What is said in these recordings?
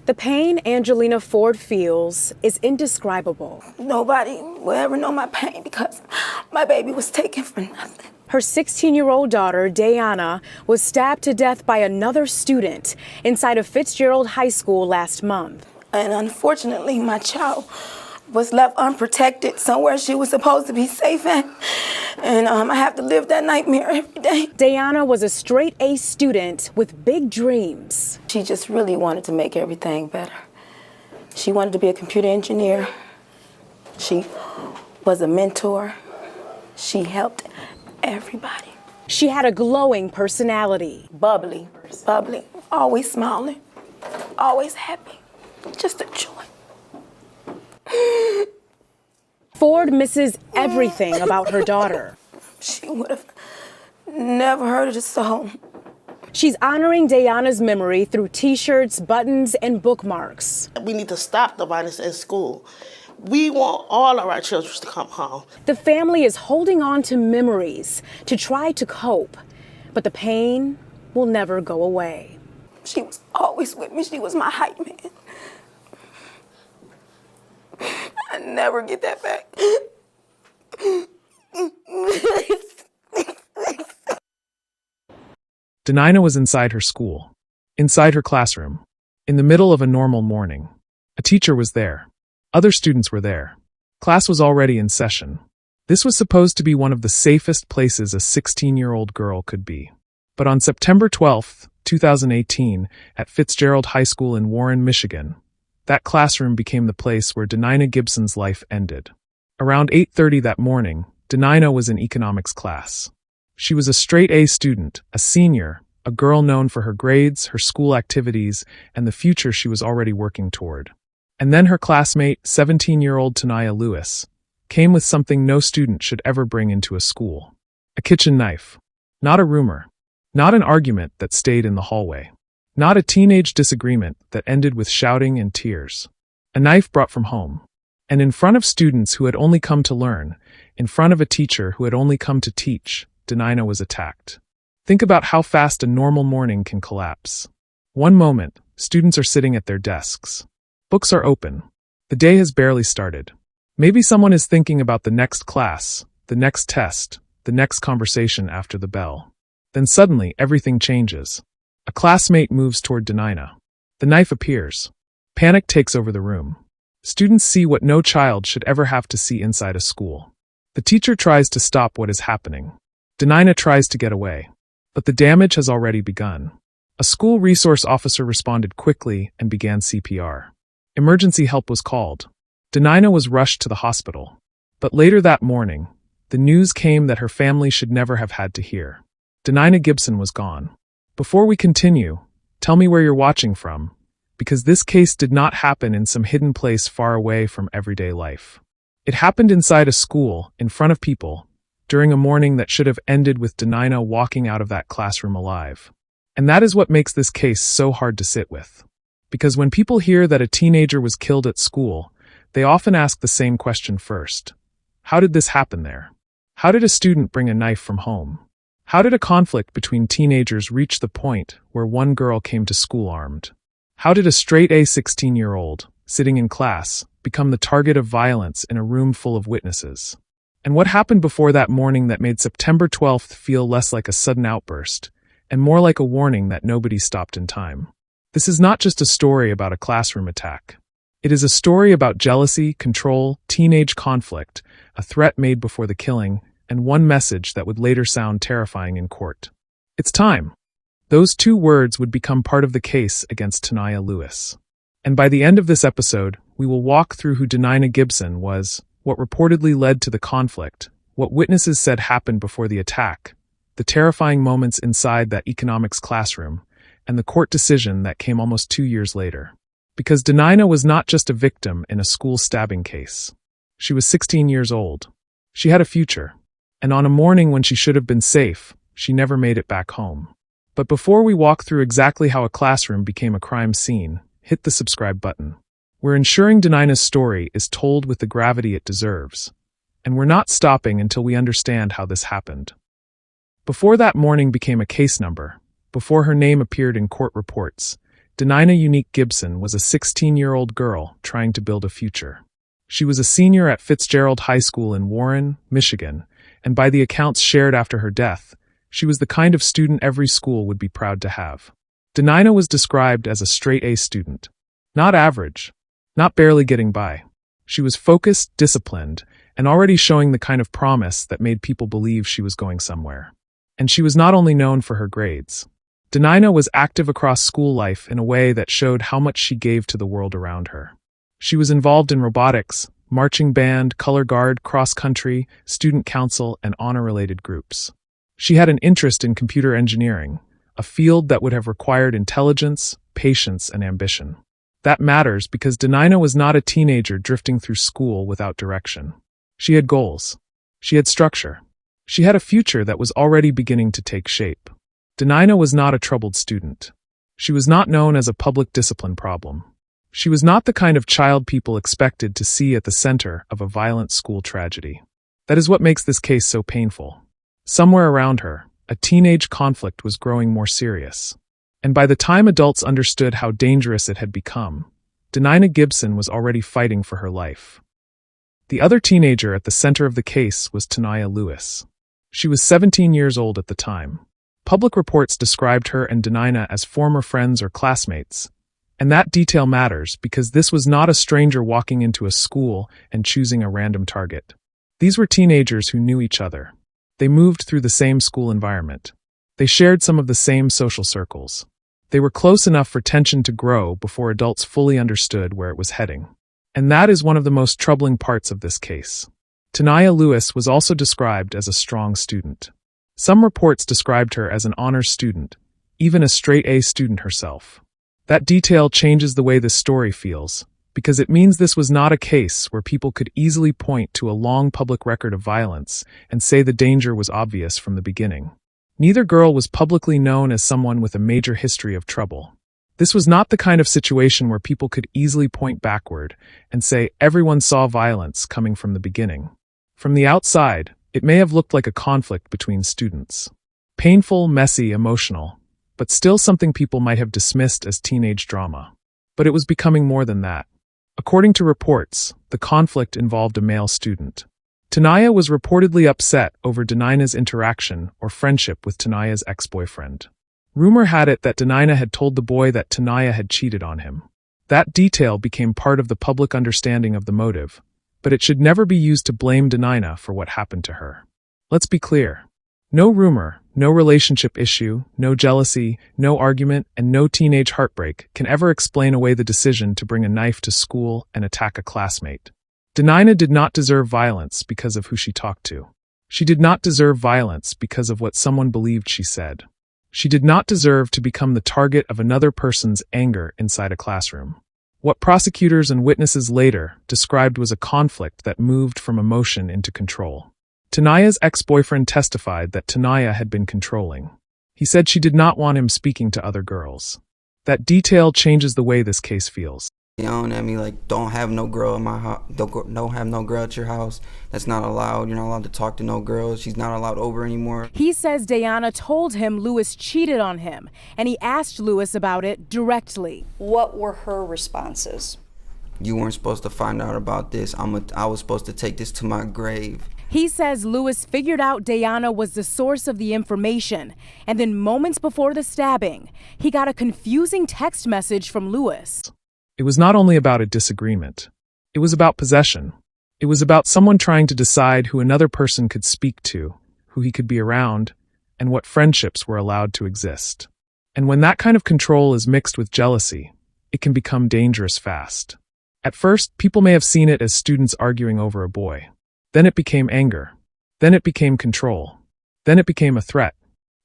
The pain Angelina Ford feels is indescribable. Nobody will ever know my pain because my baby was taken for nothing. Her 16-year-old daughter, Danyna, was stabbed to death by another student inside of Fitzgerald High School last month. And unfortunately, my child was left unprotected somewhere she was supposed to be safe at. And I have to live that nightmare every day. Danyna was a straight-A student with big dreams. She just really wanted to make everything better. She wanted to be a computer engineer. She was a mentor. She helped everybody. She had a glowing personality. Bubbly, always smiling, always happy, just a joy. Ford misses everything about her daughter. She would have never heard of the song. She's honoring Danyna's memory through T-shirts, buttons, and bookmarks. We need to stop the violence in school. We want all of our children to come home. The family is holding on to memories to try to cope, but the pain will never go away. She was always with me. She was my hype man. I never get that back. Danyna was inside her school, inside her classroom, in the middle of a normal morning. A teacher was there. Other students were there. Class was already in session. This was supposed to be one of the safest places a 16-year-old girl could be. But on September 12, 2018, at Fitzgerald High School in Warren, Michigan, that classroom became the place where Danyna Gibson's life ended. Around 8:30 that morning, Danyna was in economics class. She was a straight-A student, a senior, a girl known for her grades, her school activities, and the future she was already working toward. And then her classmate, 17-year-old Tanaya Lewis, came with something no student should ever bring into a school. A kitchen knife. Not a rumor. Not an argument that stayed in the hallway. Not a teenage disagreement that ended with shouting and tears. A knife brought from home. And in front of students who had only come to learn, in front of a teacher who had only come to teach, Danyna was attacked. Think about how fast a normal morning can collapse. One moment, students are sitting at their desks. Books are open. The day has barely started. Maybe someone is thinking about the next class, the next test, the next conversation after the bell. Then suddenly, everything changes. A classmate moves toward Danyna. The knife appears. Panic takes over the room. Students see what no child should ever have to see inside a school. The teacher tries to stop what is happening. Danyna tries to get away. But the damage has already begun. A school resource officer responded quickly and began CPR. Emergency help was called. Danyna was rushed to the hospital. But later that morning, the news came that her family should never have had to hear. Danyna Gibson was gone. Before we continue, tell me where you're watching from, because this case did not happen in some hidden place far away from everyday life. It happened inside a school, in front of people, during a morning that should have ended with Danyna walking out of that classroom alive. And that is what makes this case so hard to sit with. Because when people hear that a teenager was killed at school, they often ask the same question first. How did this happen there? How did a student bring a knife from home? How did a conflict between teenagers reach the point where one girl came to school armed? How did a straight-A 16-year-old, sitting in class, become the target of violence in a room full of witnesses? And what happened before that morning that made September 12th feel less like a sudden outburst, and more like a warning that nobody stopped in time? This is not just a story about a classroom attack. It is a story about jealousy, control, teenage conflict, a threat made before the killing, and one message that would later sound terrifying in court. It's time. Those two words would become part of the case against Tanaya Lewis. And by the end of this episode, we will walk through who Danyna Gibson was, what reportedly led to the conflict, what witnesses said happened before the attack, the terrifying moments inside that economics classroom, and the court decision that came almost 2 years later. Because Danyna was not just a victim in a school stabbing case. She was 16 years old. She had a future. And on a morning when she should have been safe, she never made it back home. But before we walk through exactly how a classroom became a crime scene, hit the subscribe button. We're ensuring Danyna's story is told with the gravity it deserves. And we're not stopping until we understand how this happened. Before that morning became a case number, before her name appeared in court reports, Danyna Gibson was a 16-year-old girl trying to build a future. She was a senior at Fitzgerald High School in Warren, Michigan, and by the accounts shared after her death, she was the kind of student every school would be proud to have. Danyna was described as a straight-A student. Not average, not barely getting by. She was focused, disciplined, and already showing the kind of promise that made people believe she was going somewhere. And she was not only known for her grades. Danyna was active across school life in a way that showed how much she gave to the world around her. She was involved in robotics, marching band, color guard, cross-country, student council, and honor-related groups. She had an interest in computer engineering, a field that would have required intelligence, patience, and ambition. That matters because Danyna was not a teenager drifting through school without direction. She had goals. She had structure. She had a future that was already beginning to take shape. Danyna was not a troubled student. She was not known as a public discipline problem. She was not the kind of child people expected to see at the center of a violent school tragedy. That is what makes this case so painful. Somewhere around her, a teenage conflict was growing more serious. And by the time adults understood how dangerous it had become, Danyna Gibson was already fighting for her life. The other teenager at the center of the case was Tanaya Lewis. She was 17 years old at the time. Public reports described her and Danyna as former friends or classmates, and that detail matters because this was not a stranger walking into a school and choosing a random target. These were teenagers who knew each other. They moved through the same school environment. They shared some of the same social circles. They were close enough for tension to grow before adults fully understood where it was heading. And that is one of the most troubling parts of this case. Tanaya Lewis was also described as a strong student. Some reports described her as an honors student, even a straight-A student herself. That detail changes the way this story feels, because it means this was not a case where people could easily point to a long public record of violence and say the danger was obvious from the beginning. Neither girl was publicly known as someone with a major history of trouble. This was not the kind of situation where people could easily point backward and say everyone saw violence coming from the beginning. From the outside, it may have looked like a conflict between students. Painful, messy, emotional, but still something people might have dismissed as teenage drama. But it was becoming more than that. According to reports, the conflict involved a male student. Tanaya was reportedly upset over Danyna's interaction or friendship with Tanaya's ex-boyfriend. Rumor had it that Danyna had told the boy that Tanaya had cheated on him. That detail became part of the public understanding of the motive, but it should never be used to blame Danyna for what happened to her. Let's be clear. No rumor, no relationship issue, no jealousy, no argument, and no teenage heartbreak can ever explain away the decision to bring a knife to school and attack a classmate. Danyna did not deserve violence because of who she talked to. She did not deserve violence because of what someone believed she said. She did not deserve to become the target of another person's anger inside a classroom. What prosecutors and witnesses later described was a conflict that moved from emotion into control. Tanaya's ex-boyfriend testified that Tanaya had been controlling. He said she did not want him speaking to other girls. That detail changes the way this case feels. Yelling at me like, don't have no girl in my house, don't have no girl at your house. That's not allowed. You're not allowed to talk to no girls. She's not allowed over anymore. He says Danyna told him Lewis cheated on him, and he asked Lewis about it directly. What were her responses? You weren't supposed to find out about this. I was supposed to take this to my grave. He says Lewis figured out Danyna was the source of the information, and then moments before the stabbing, he got a confusing text message from Lewis. It was not only about a disagreement. It was about possession. It was about someone trying to decide who another person could speak to, who he could be around, and what friendships were allowed to exist. And when that kind of control is mixed with jealousy, it can become dangerous fast. At first, people may have seen it as students arguing over a boy. Then it became anger. Then it became control. Then it became a threat.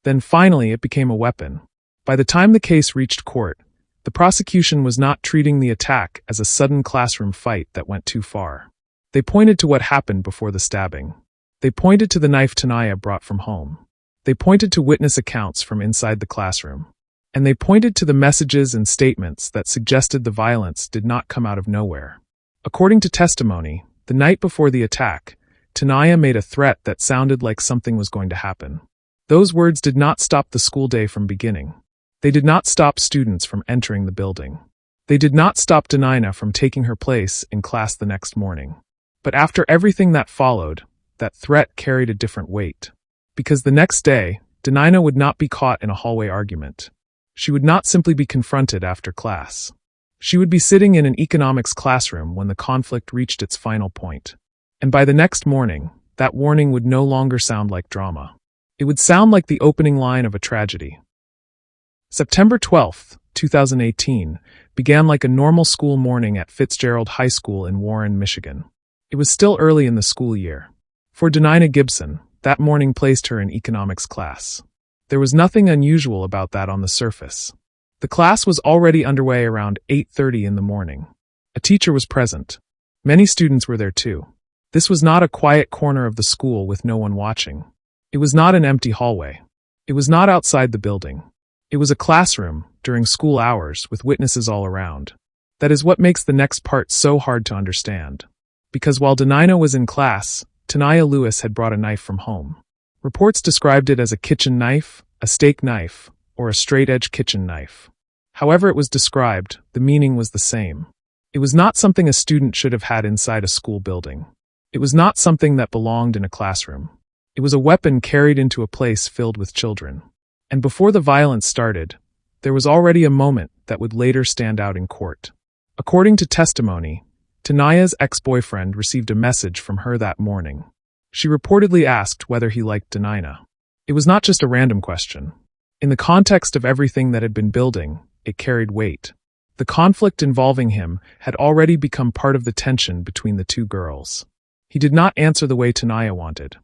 Then finally it became a weapon. By the time the case reached court, the prosecution was not treating the attack as a sudden classroom fight that went too far. They pointed to what happened before the stabbing. They pointed to the knife Tanaya brought from home. They pointed to witness accounts from inside the classroom. And they pointed to the messages and statements that suggested the violence did not come out of nowhere. According to testimony, the night before the attack, Tanaya made a threat that sounded like something was going to happen. Those words did not stop the school day from beginning. They did not stop students from entering the building. They did not stop Danyna from taking her place in class the next morning. But after everything that followed, that threat carried a different weight. Because the next day, Danyna would not be caught in a hallway argument. She would not simply be confronted after class. She would be sitting in an economics classroom when the conflict reached its final point. And by the next morning, that warning would no longer sound like drama. It would sound like the opening line of a tragedy. September 12, 2018, began like a normal school morning at Fitzgerald High School in Warren, Michigan. It was still early in the school year. For Danyna Gibson, that morning placed her in economics class. There was nothing unusual about that on the surface. The class was already underway around 8:30 in the morning. A teacher was present. Many students were there too. This was not a quiet corner of the school with no one watching. It was not an empty hallway. It was not outside the building. It was a classroom, during school hours, with witnesses all around. That is what makes the next part so hard to understand. Because while Danyna was in class, Tanaya Lewis had brought a knife from home. Reports described it as a kitchen knife, a steak knife, or a straight-edge kitchen knife. However it was described, the meaning was the same. It was not something a student should have had inside a school building. It was not something that belonged in a classroom. It was a weapon carried into a place filled with children. And before the violence started, there was already a moment that would later stand out in court. According to testimony, Tanaya's ex-boyfriend received a message from her that morning. She reportedly asked whether he liked Danyna. It was not just a random question. In the context of everything that had been building, it carried weight. The conflict involving him had already become part of the tension between the two girls. He did not answer the way Tanaya wanted.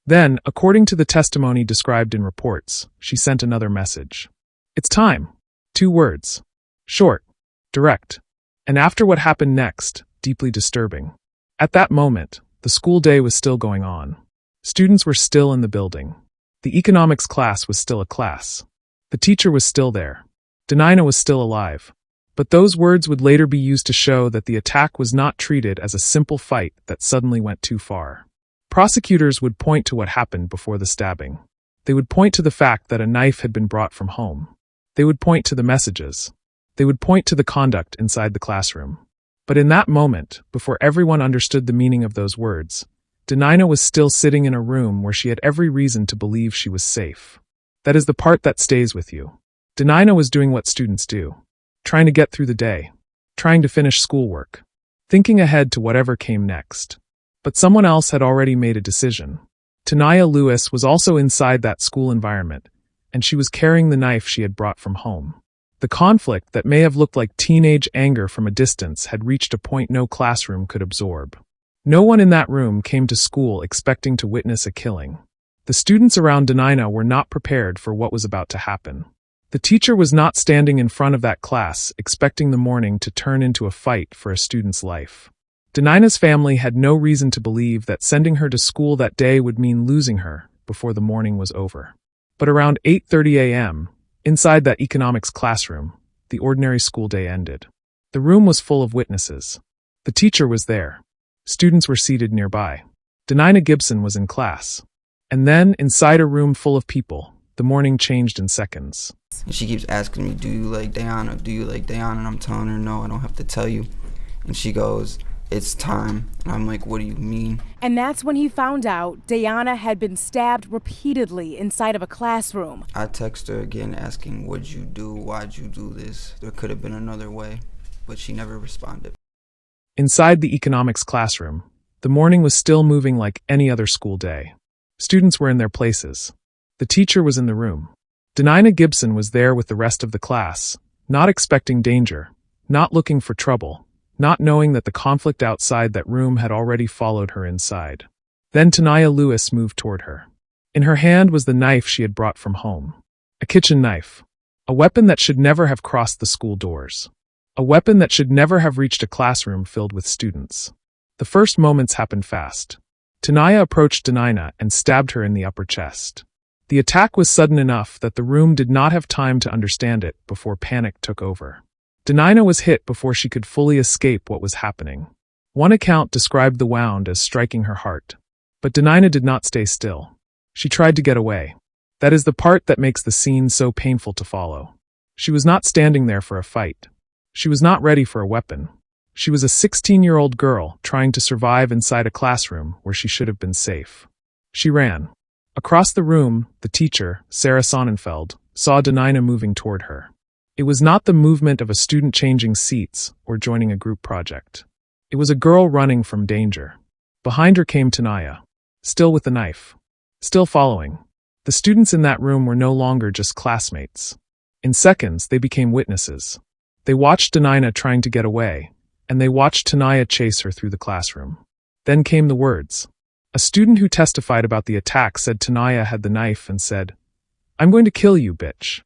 Then, according to the testimony described in reports, she sent another message. "It's time." 2 words. Short, direct. And after what happened next, deeply disturbing. At that moment, the school day was still going on. Students were still in the building. The economics class was still a class. The teacher was still there. Danyna was still alive. But those words would later be used to show that the attack was not treated as a simple fight that suddenly went too far. Prosecutors would point to what happened before the stabbing. They would point to the fact that a knife had been brought from home. They would point to the messages. They would point to the conduct inside the classroom. But in that moment, before everyone understood the meaning of those words, Danyna was still sitting in a room where she had every reason to believe she was safe. That is the part that stays with you. Danyna was doing what students do. Trying to get through the day. Trying to finish schoolwork. Thinking ahead to whatever came next. But someone else had already made a decision. Tanaya Lewis was also inside that school environment, and she was carrying the knife she had brought from home. The conflict that may have looked like teenage anger from a distance had reached a point no classroom could absorb. No one in that room came to school expecting to witness a killing. The students around Danyna were not prepared for what was about to happen. The teacher was not standing in front of that class expecting the morning to turn into a fight for a student's life. Danyna's family had no reason to believe that sending her to school that day would mean losing her before the morning was over. But around 8:30 a.m., inside that economics classroom, the ordinary school day ended. The room was full of witnesses. The teacher was there. Students were seated nearby. Danyna Gibson was in class. And then, inside a room full of people, the morning changed in seconds. And she keeps asking me, "Do you like Danyna? Do you like Danyna?" And I'm telling her, "No, I don't have to tell you." And she goes, "It's time." And I'm like, "What do you mean?" And that's when he found out Danyna had been stabbed repeatedly inside of a classroom. I text her again asking, "What'd you do? Why'd you do this? There could have been another way." But she never responded. Inside the economics classroom, the morning was still moving like any other school day. Students were in their places. The teacher was in the room. Danyna Gibson was there with the rest of the class, not expecting danger, not looking for trouble, not knowing that the conflict outside that room had already followed her inside. Then Tanaya Lewis moved toward her. In her hand was the knife she had brought from home. A kitchen knife. A weapon that should never have crossed the school doors. A weapon that should never have reached a classroom filled with students. The first moments happened fast. Tanaya approached Danyna and stabbed her in the upper chest. The attack was sudden enough that the room did not have time to understand it before panic took over. Danyna was hit before she could fully escape what was happening. One account described the wound as striking her heart. But Danyna did not stay still. She tried to get away. That is the part that makes the scene so painful to follow. She was not standing there for a fight. She was not ready for a weapon. She was a 16-year-old girl trying to survive inside a classroom where she should have been safe. She ran. Across the room, the teacher, Sarah Sonnenfeld, saw Danyna moving toward her. It was not the movement of a student changing seats or joining a group project. It was a girl running from danger. Behind her came Tanaya, still with the knife, still following. The students in that room were no longer just classmates. In seconds, they became witnesses. They watched Danyna trying to get away, and they watched Tanaya chase her through the classroom. Then came the words. A student who testified about the attack said Tanaya had the knife and said, "I'm going to kill you, bitch."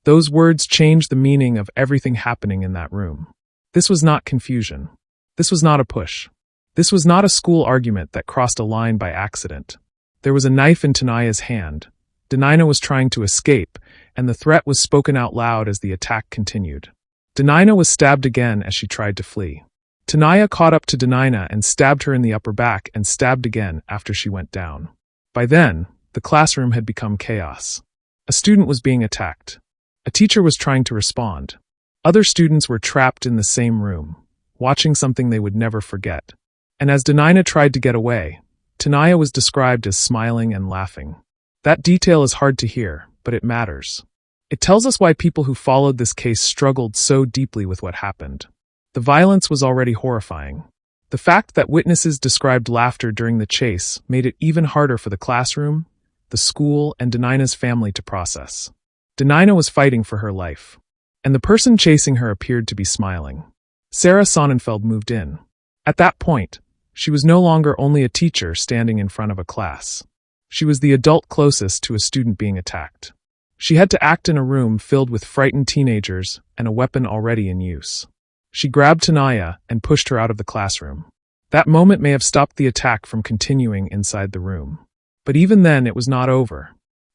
Those words changed the meaning of everything happening in that room. This was not confusion. This was not a push. This was not a school argument that crossed a line by accident. There was a knife in Tanaya's hand. Danyna was trying to escape, and the threat was spoken out loud as the attack continued. Danyna was stabbed again as she tried to flee. Tanaya caught up to Danyna and stabbed her in the upper back and stabbed again after she went down. By then, the classroom had become chaos. A student was being attacked. A teacher was trying to respond. Other students were trapped in the same room, watching something they would never forget. And as Danyna tried to get away, Tanaya was described as smiling and laughing. That detail is hard to hear, but it matters. It tells us why people who followed this case struggled so deeply with what happened. The violence was already horrifying. The fact that witnesses described laughter during the chase made it even harder for the classroom, the school, and Danyna's family to process. Danyna was fighting for her life, and the person chasing her appeared to be smiling. Sarah Sonnenfeld moved in. At that point, she was no longer only a teacher standing in front of a class. She was the adult closest to a student being attacked. She had to act in a room filled with frightened teenagers and a weapon already in use. She grabbed Tanaya and pushed her out of the classroom. That moment may have stopped the attack from continuing inside the room. But even then, it was not over.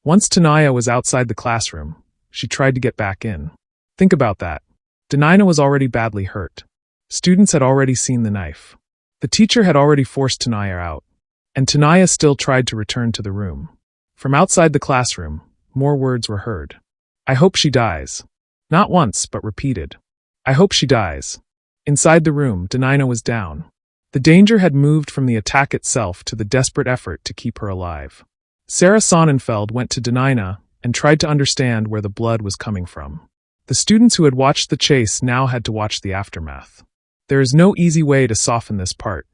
Once Tanaya was outside the classroom, she tried to get back in. Think about that. Danyna was already badly hurt. Students had already seen the knife. The teacher had already forced Tanaya out. And Tanaya still tried to return to the room. From outside the classroom, more words were heard. "I hope she dies." Not once, but repeated. "I hope she dies." Inside the room, Danyna was down. The danger had moved from the attack itself to the desperate effort to keep her alive. Sarah Sonnenfeld went to Danyna and tried to understand where the blood was coming from. The students who had watched the chase now had to watch the aftermath. There is no easy way to soften this part.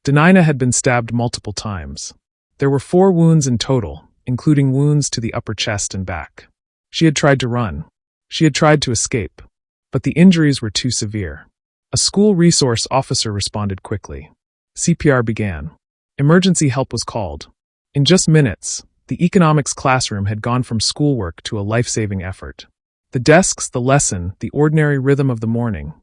Danyna had been stabbed multiple times. There were 4 wounds in total, including wounds to the upper chest and back. She had tried to run. She had tried to escape. But the injuries were too severe. A school resource officer responded quickly. CPR began. Emergency help was called. In just minutes, the economics classroom had gone from schoolwork to a life-saving effort. The desks, the lesson, the ordinary rhythm of the morning,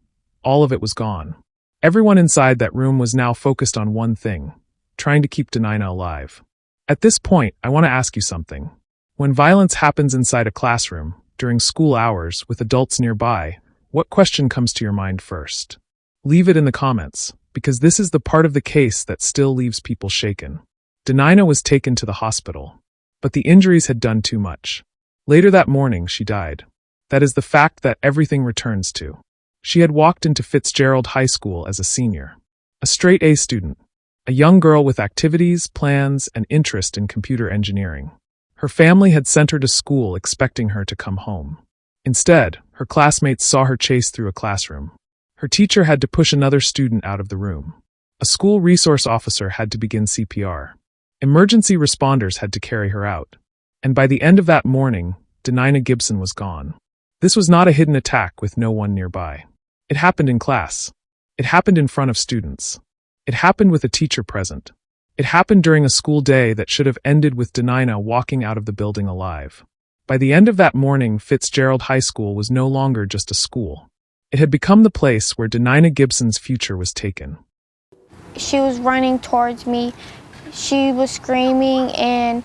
all of it was gone. Everyone inside that room was now focused on one thing, trying to keep Danyna alive. At this point, I want to ask you something. When violence happens inside a classroom, during school hours, with adults nearby, what question comes to your mind first? Leave it in the comments, because this is the part of the case that still leaves people shaken. Danyna was taken to the hospital, but the injuries had done too much. Later that morning, she died. That is the fact that everything returns to. She had walked into Fitzgerald High School as a senior, a straight A student, a young girl with activities, plans, and interest in computer engineering. Her family had sent her to school expecting her to come home. Instead, her classmates saw her chase through a classroom. Her teacher had to push another student out of the room. A school resource officer had to begin CPR. Emergency responders had to carry her out. And by the end of that morning, Danyna Gibson was gone. This was not a hidden attack with no one nearby. It happened in class. It happened in front of students. It happened with a teacher present. It happened during a school day that should have ended with Danyna walking out of the building alive. By the end of that morning, Fitzgerald High School was no longer just a school. It had become the place where Danyna Gibson's future was taken. She was running towards me. She was screaming, and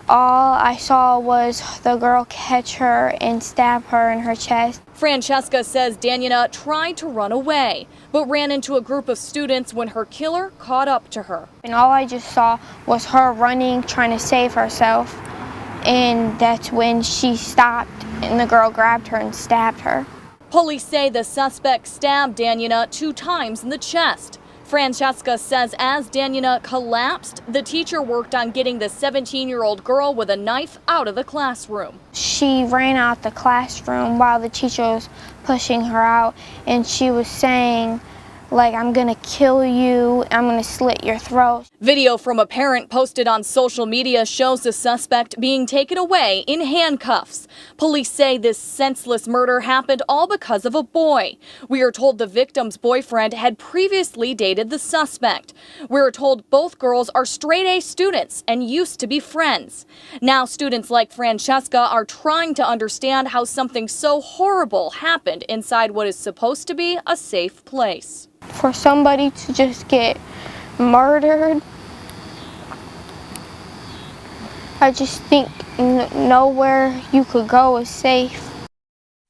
all I saw was the girl catch her and stab her in her chest. Francesca says Danyna tried to run away, but ran into a group of students when her killer caught up to her. And all I just saw was her running, trying to save herself. and that's when she stopped and the girl grabbed her and stabbed her. Police say the suspect stabbed Danyna 2 times in the chest. Francesca says as Danyna collapsed, the teacher worked on getting the 17-year-old girl with a knife out of the classroom. She ran out the classroom while the teacher was pushing her out, and she was saying, like, I'm gonna kill you, I'm gonna slit your throat. Video from a parent posted on social media shows the suspect being taken away in handcuffs. Police say this senseless murder happened all because of a boy. We are told the victim's boyfriend had previously dated the suspect. We are told both girls are straight-A students and used to be friends. Now students like Francesca are trying to understand how something so horrible happened inside what is supposed to be a safe place. For somebody to just get murdered, I just think nowhere you could go is safe.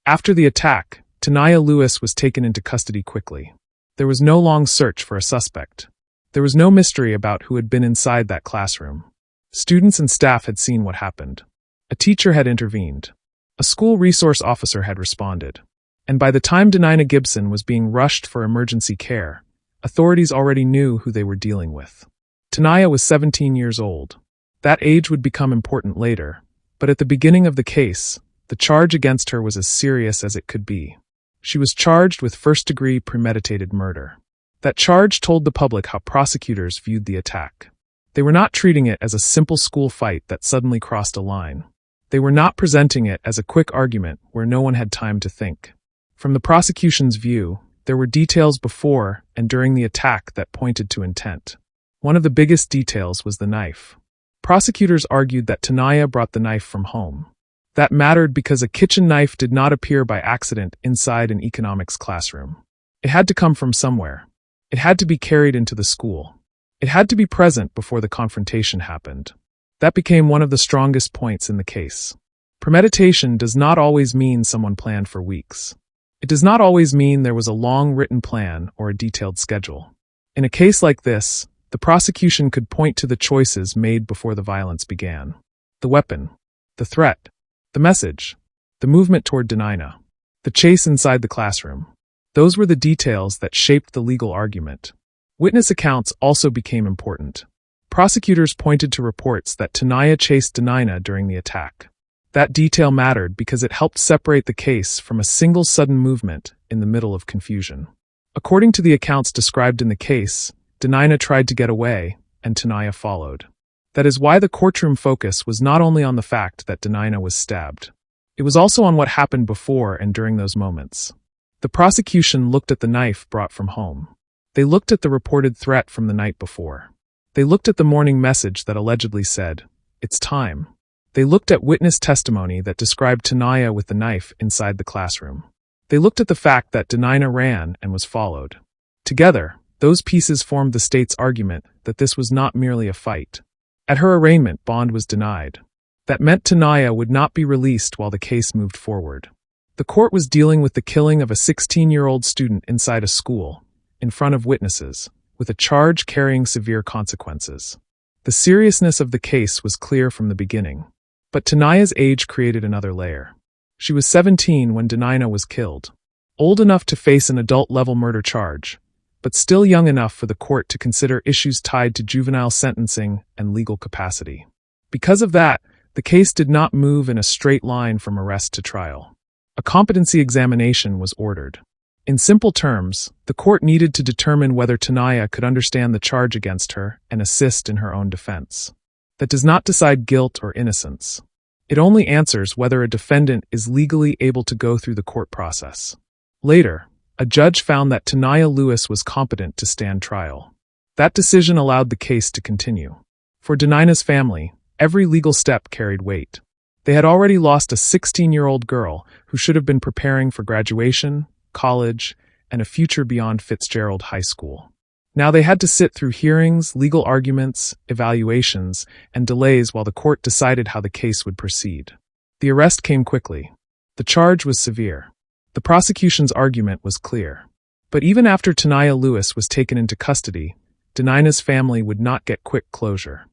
After the attack, Tanaya Lewis was taken into custody quickly. There was no long search for a suspect. There was no mystery about who had been inside that classroom. Students and staff had seen what happened. A teacher had intervened. A school resource officer had responded. And by the time Danyna Gibson was being rushed for emergency care, authorities already knew who they were dealing with. Tanaya was 17 years old. That age would become important later, but at the beginning of the case, the charge against her was as serious as it could be. She was charged with first-degree premeditated murder. That charge told the public how prosecutors viewed the attack. They were not treating it as a simple school fight that suddenly crossed a line. They were not presenting it as a quick argument where no one had time to think. From the prosecution's view, there were details before and during the attack that pointed to intent. One of the biggest details was the knife. Prosecutors argued that Tanaya brought the knife from home. That mattered because a kitchen knife did not appear by accident inside an economics classroom. It had to come from somewhere. It had to be carried into the school. It had to be present before the confrontation happened. That became one of the strongest points in the case. Premeditation does not always mean someone planned for weeks. It does not always mean there was a long written plan or a detailed schedule. In a case like this, the prosecution could point to the choices made before the violence began. The weapon, the threat, the message, the movement toward Danyna, the chase inside the classroom. Those were the details that shaped the legal argument. Witness accounts also became important. Prosecutors pointed to reports that Tanaya chased Danyna during the attack. That detail mattered because it helped separate the case from a single sudden movement in the middle of confusion. According to the accounts described in the case, Danyna tried to get away, and Tanaya followed. That is why the courtroom focus was not only on the fact that Danyna was stabbed. It was also on what happened before and during those moments. The prosecution looked at the knife brought from home. They looked at the reported threat from the night before. They looked at the morning message that allegedly said, "It's time." They looked at witness testimony that described Tanaya with the knife inside the classroom. They looked at the fact that Danyna ran and was followed. Together, those pieces formed the state's argument that this was not merely a fight. At her arraignment, bond was denied. That meant Tanaya would not be released while the case moved forward. The court was dealing with the killing of a 16-year-old student inside a school, in front of witnesses, with a charge carrying severe consequences. The seriousness of the case was clear from the beginning. But Tanaya's age created another layer. She was 17 when Danyna was killed, old enough to face an adult-level murder charge, but still young enough for the court to consider issues tied to juvenile sentencing and legal capacity. Because of that, the case did not move in a straight line from arrest to trial. A competency examination was ordered. In simple terms, the court needed to determine whether Tanaya could understand the charge against her and assist in her own defense. That does not decide guilt or innocence. It only answers whether a defendant is legally able to go through the court process. Later, a judge found that Tanaya Lewis was competent to stand trial. That decision allowed the case to continue. For Danyna's family, every legal step carried weight. They had already lost a 16-year-old girl who should have been preparing for graduation, college, and a future beyond Fitzgerald High School. Now they had to sit through hearings, legal arguments, evaluations, and delays while the court decided how the case would proceed. The arrest came quickly. The charge was severe. The prosecution's argument was clear. But even after Tanaya Lewis was taken into custody, Danyna's family would not get quick closure.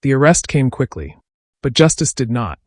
The arrest came quickly. But justice did not.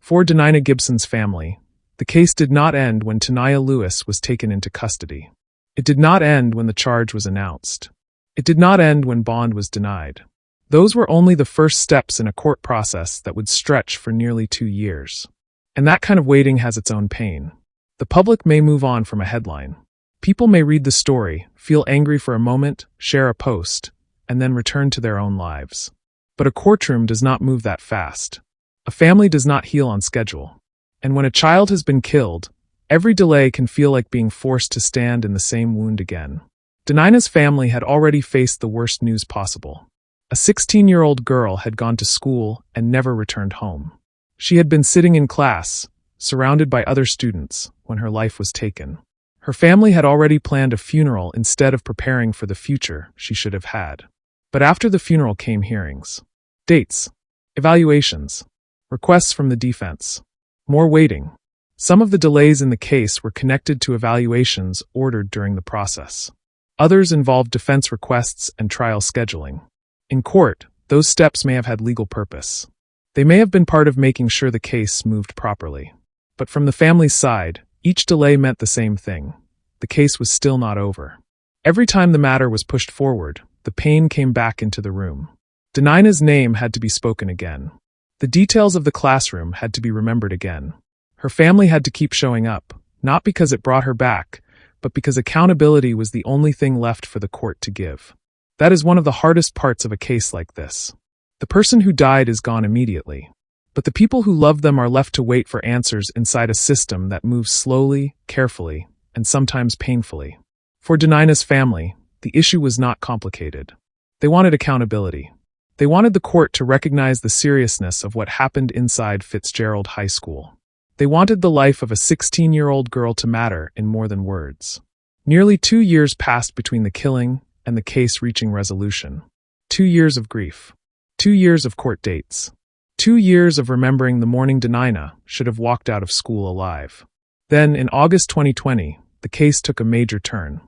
For Danyna Gibson's family, the case did not end when Tanaya Lewis was taken into custody. It did not end when the charge was announced. It did not end when bond was denied. Those were only the first steps in a court process that would stretch for nearly 2 years. And that kind of waiting has its own pain. The public may move on from a headline. People may read the story, feel angry for a moment, share a post, and then return to their own lives. But a courtroom does not move that fast. A family does not heal on schedule. And when a child has been killed, every delay can feel like being forced to stand in the same wound again. Danyna's family had already faced the worst news possible. A 16-year-old girl had gone to school and never returned home. She had been sitting in class, surrounded by other students, when her life was taken. Her family had already planned a funeral instead of preparing for the future she should have had. But after the funeral came hearings. Dates. Evaluations. Requests from the defense. More waiting. Some of the delays in the case were connected to evaluations ordered during the process. Others involved defense requests and trial scheduling. In court, those steps may have had legal purpose. They may have been part of making sure the case moved properly. But from the family's side, each delay meant the same thing. The case was still not over. Every time the matter was pushed forward, the pain came back into the room. Danyna's name had to be spoken again. The details of the classroom had to be remembered again. Her family had to keep showing up, not because it brought her back, but because accountability was the only thing left for the court to give. That is one of the hardest parts of a case like this. The person who died is gone immediately, but the people who love them are left to wait for answers inside a system that moves slowly, carefully, and sometimes painfully. For Danyna's family, the issue was not complicated. They wanted accountability. They wanted the court to recognize the seriousness of what happened inside Fitzgerald High School. They wanted the life of a 16-year-old girl to matter in more than words. Nearly 2 years passed between the killing and the case reaching resolution. 2 years of grief. 2 years of court dates. 2 years of remembering the morning Danyna should have walked out of school alive. Then, in August 2020, the case took a major turn.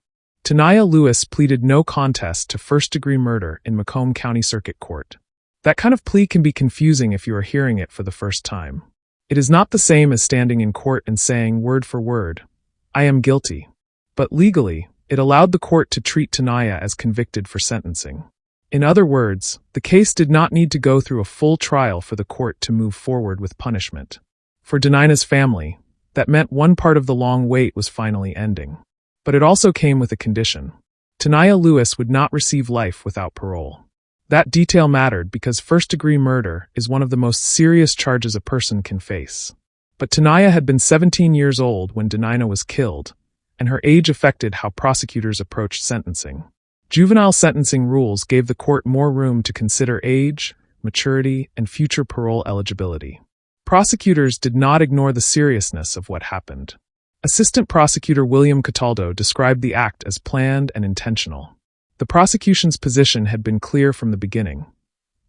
Tanaya Lewis pleaded no contest to first-degree murder in Macomb County Circuit Court. That kind of plea can be confusing if you are hearing it for the first time. It is not the same as standing in court and saying word for word, "I am guilty." But legally, it allowed the court to treat Tanaya as convicted for sentencing. In other words, the case did not need to go through a full trial for the court to move forward with punishment. For Danyna's family, that meant one part of the long wait was finally ending. But it also came with a condition. Tanaya Lewis would not receive life without parole. That detail mattered because first-degree murder is one of the most serious charges a person can face. But Tanaya had been 17 years old when Danyna was killed, and her age affected how prosecutors approached sentencing. Juvenile sentencing rules gave the court more room to consider age, maturity, and future parole eligibility. Prosecutors did not ignore the seriousness of what happened. Assistant Prosecutor William Cataldo described the act as planned and intentional. The prosecution's position had been clear from the beginning.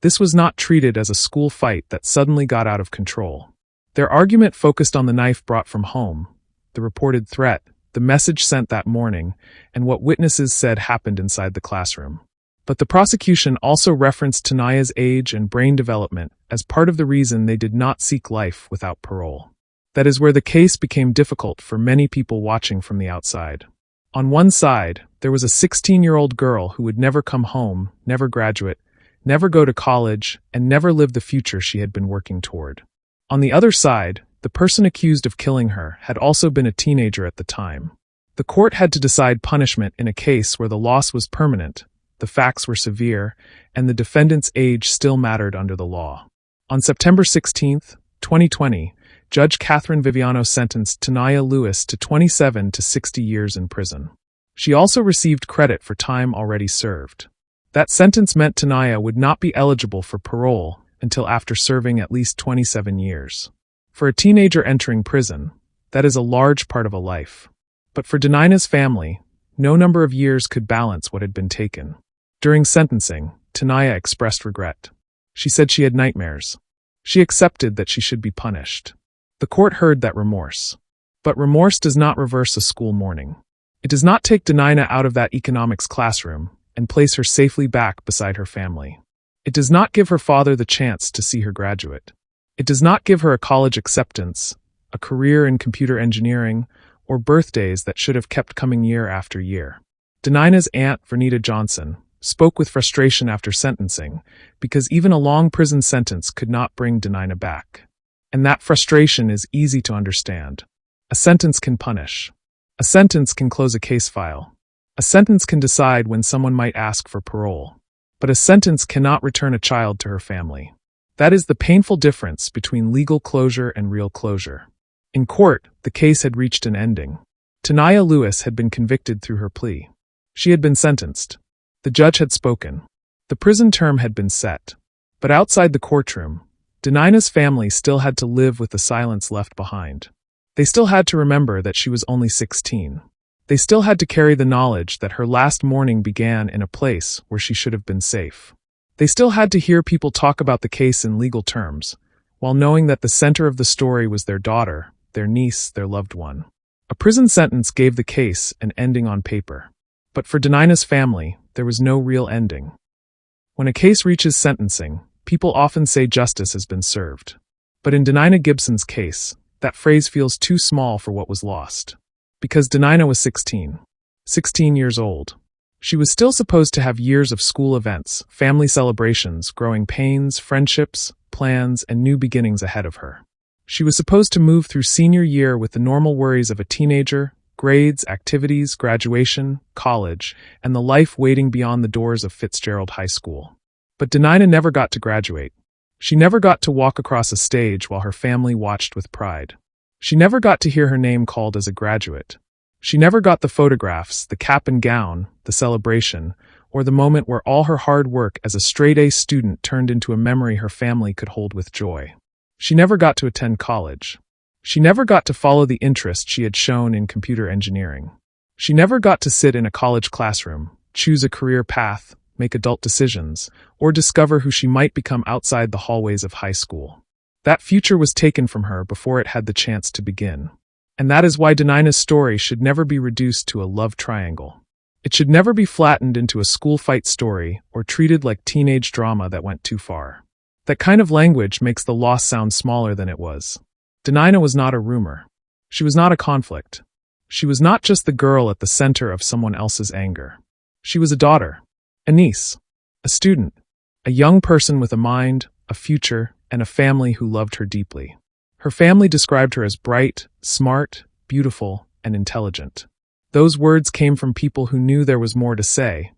This was not treated as a school fight that suddenly got out of control. Their argument focused on the knife brought from home, the reported threat, the message sent that morning, and what witnesses said happened inside the classroom. But the prosecution also referenced Tanaya's age and brain development as part of the reason they did not seek life without parole. That is where the case became difficult for many people watching from the outside. On one side, there was a 16-year-old girl who would never come home, never graduate, never go to college, and never live the future she had been working toward. On the other side, the person accused of killing her had also been a teenager at the time. The court had to decide punishment in a case where the loss was permanent, the facts were severe, and the defendant's age still mattered under the law. On September 16, 2020, Judge Catherine Viviano sentenced Tanaya Lewis to 27 to 60 years in prison. She also received credit for time already served. That sentence meant Tanaya would not be eligible for parole until after serving at least 27 years. For a teenager entering prison, that is a large part of a life. But for Danyna's family, no number of years could balance what had been taken. During sentencing, Tanaya expressed regret. She said she had nightmares. She accepted that she should be punished. The court heard that remorse. But remorse does not reverse a school morning. It does not take Danyna out of that economics classroom and place her safely back beside her family. It does not give her father the chance to see her graduate. It does not give her a college acceptance, a career in computer engineering, or birthdays that should have kept coming year after year. Danyna's aunt, Vernita Johnson, spoke with frustration after sentencing because even a long prison sentence could not bring Danyna back. And that frustration is easy to understand. A sentence can punish. A sentence can close a case file. A sentence can decide when someone might ask for parole. But a sentence cannot return a child to her family. That is the painful difference between legal closure and real closure. In court, the case had reached an ending. Tanaya Lewis had been convicted through her plea. She had been sentenced. The judge had spoken. The prison term had been set. But outside the courtroom, Danyna's family still had to live with the silence left behind. They still had to remember that she was only 16. They still had to carry the knowledge that her last morning began in a place where she should have been safe. They still had to hear people talk about the case in legal terms, while knowing that the center of the story was their daughter, their niece, their loved one. A prison sentence gave the case an ending on paper. But for Danyna's family, there was no real ending. When a case reaches sentencing, people often say justice has been served. But in Danyna Gibson's case, that phrase feels too small for what was lost. Because Danyna was 16 years old. She was still supposed to have years of school events, family celebrations, growing pains, friendships, plans, and new beginnings ahead of her. She was supposed to move through senior year with the normal worries of a teenager, grades, activities, graduation, college, and the life waiting beyond the doors of Fitzgerald High School. But Danyna never got to graduate. She never got to walk across a stage while her family watched with pride. She never got to hear her name called as a graduate. She never got the photographs, the cap and gown, the celebration, or the moment where all her hard work as a straight-A student turned into a memory her family could hold with joy. She never got to attend college. She never got to follow the interest she had shown in computer engineering. She never got to sit in a college classroom, choose a career path, make adult decisions, or discover who she might become outside the hallways of high school. That future was taken from her before it had the chance to begin. And that is why Danyna's story should never be reduced to a love triangle. It should never be flattened into a school fight story or treated like teenage drama that went too far. That kind of language makes the loss sound smaller than it was. Danyna was not a rumor. She was not a conflict. She was not just the girl at the center of someone else's anger. She was a daughter, a niece, a student, a young person with a mind, a future, and a family who loved her deeply. Her family described her as bright, smart, beautiful, and intelligent. Those words came from people who knew there was more to say,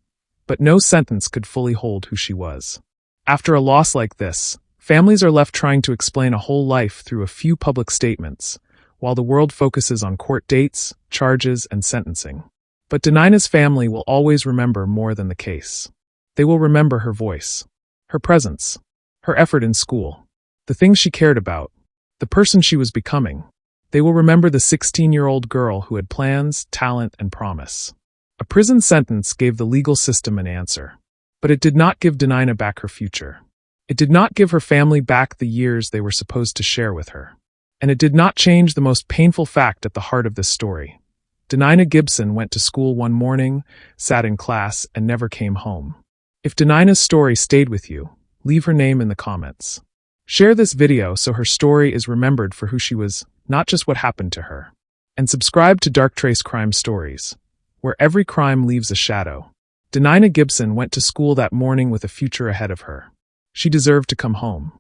but no sentence could fully hold who she was. After a loss like this, families are left trying to explain a whole life through a few public statements, while the world focuses on court dates, charges, and sentencing. But Danyna's family will always remember more than the case. They will remember her voice, her presence, her effort in school, the things she cared about, the person she was becoming. They will remember the 16-year-old girl who had plans, talent, and promise. A prison sentence gave the legal system an answer. But it did not give Danyna back her future. It did not give her family back the years they were supposed to share with her. And it did not change the most painful fact at the heart of this story. Danyna Gibson went to school one morning, sat in class, and never came home. If Danyna's story stayed with you, leave her name in the comments. Share this video so her story is remembered for who she was, not just what happened to her. And subscribe to Dark Trace Crime Stories, where every crime leaves a shadow. Danyna Gibson went to school that morning with a future ahead of her. She deserved to come home.